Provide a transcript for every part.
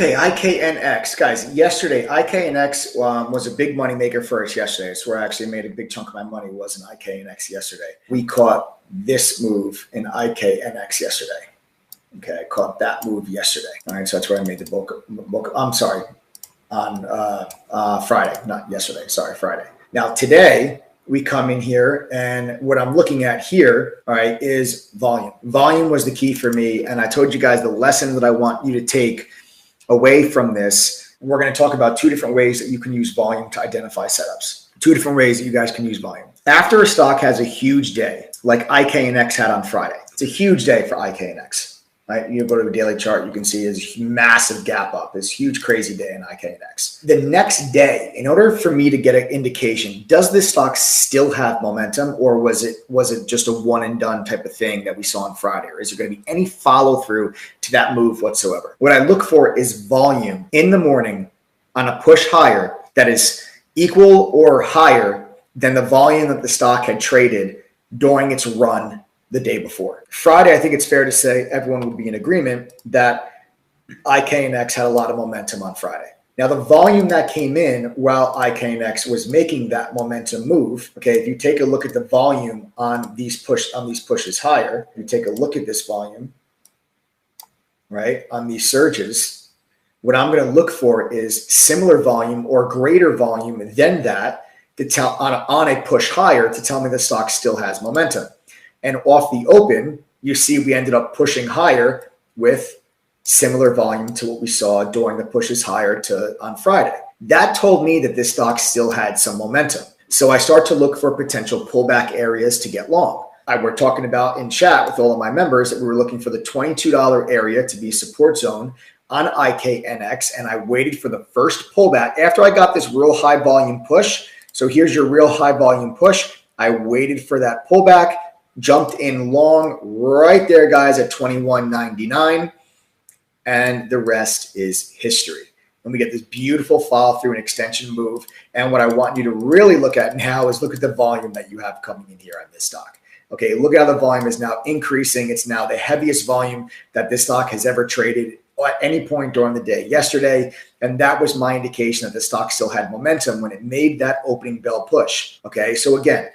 Okay, IKNX. Guys, yesterday, IKNX was a big money maker for us yesterday. It's where I actually made a big chunk of my money was in IKNX yesterday. We caught this move in IKNX yesterday. Okay, I caught that move yesterday. All right, so that's where I made the bulk. I'm sorry, on Friday, not yesterday. Sorry, Friday. Now, today, we come in here, and what I'm looking at here, all right, is volume. Volume was the key for me, and I told you guys the lesson that I want you to take away from this. We're going to talk about two different ways that you can use volume to identify setups. Two different ways that you guys can use volume. After a stock has a huge day, like IKNX had on Friday, it's a huge day for IKNX. Right? You go to a daily chart, you can see it's a massive gap up, this huge crazy day in IKNX. The next day, in order for me to get an indication, does this stock still have momentum, or was it just a one and done type of thing that we saw on Friday, or is there going to be any follow through to that move whatsoever? What I look for is volume in the morning on a push higher that is equal or higher than the volume that the stock had traded during its run the day before. Friday, I think it's fair to say everyone would be in agreement that IKNX had a lot of momentum on Friday. Now, the volume that came in while IKNX was making that momentum move, okay, if you take a look at the volume on these pushes higher, you take a look at this volume, right, on these surges, what I'm going to look for is similar volume or greater volume than that to tell on a push higher to tell me the stock still has momentum. And off the open, you see we ended up pushing higher with similar volume to what we saw during the pushes higher on Friday. That told me that this stock still had some momentum. So I start to look for potential pullback areas to get long. We're talking about in chat with all of my members that we were looking for the $22 area to be support zone on IKNX, and I waited for the first pullback after I got this real high volume push. So here's your real high volume push. I waited for that pullback, jumped in long right there, guys, at 21.99, and the rest is history. And we get this beautiful follow through an extension move. And what I want you to really look at now is look at the volume that you have coming in here on this stock. Okay, look at how the volume is now increasing. It's now the heaviest volume that this stock has ever traded at any point during the day yesterday. And that was my indication that the stock still had momentum when it made that opening bell push. Okay, so again,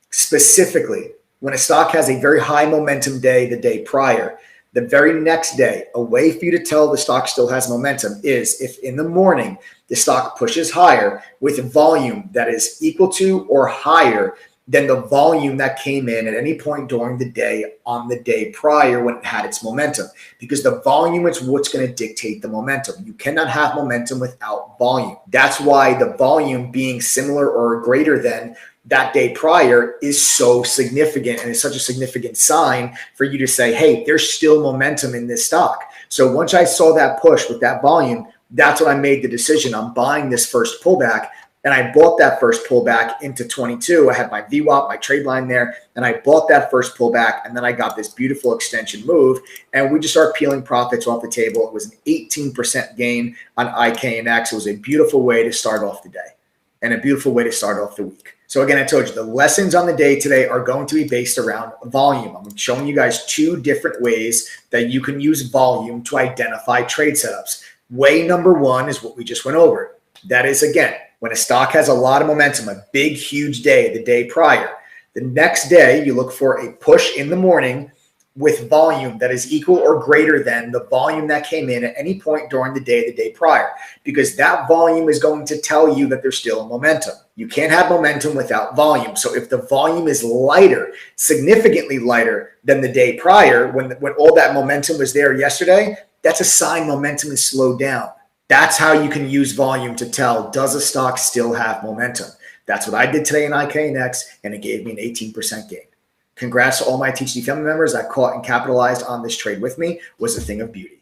specifically, when a stock has a very high momentum day the day prior, the very next day, a way for you to tell the stock still has momentum is if in the morning the stock pushes higher with volume that is equal to or higher than the volume that came in at any point during the day on the day prior when it had its momentum. Because the volume is what's going to dictate the momentum. You cannot have momentum without volume. That's why the volume being similar or greater than that day prior is so significant, and it's such a significant sign for you to say, hey, there's still momentum in this stock. So once I saw that push with that volume, that's when I made the decision. I'm buying this first pullback, and I bought that first pullback into 22. I had my VWAP, my trade line there, and I bought that first pullback, and then I got this beautiful extension move, and we just started peeling profits off the table. It was an 18% gain on IKNX. It was a beautiful way to start off the day and a beautiful way to start off the week. So again, I told you the lessons on the day today are going to be based around volume. I'm showing you guys two different ways that you can use volume to identify trade setups. Way number one is what we just went over. That is, again, when a stock has a lot of momentum, a big, huge day, the day prior. The next day, you look for a push in the morning with volume that is equal or greater than the volume that came in at any point during the day prior, because that volume is going to tell you that there's still momentum. You can't have momentum without volume. So if the volume is lighter, significantly lighter than the day prior, when all that momentum was there yesterday, that's a sign momentum is slowed down. That's how you can use volume to tell, does a stock still have momentum? That's what I did today in IKNX, and it gave me an 18% gain. Congrats to all my THD family members that caught and capitalized on this trade with me. Was a thing of beauty.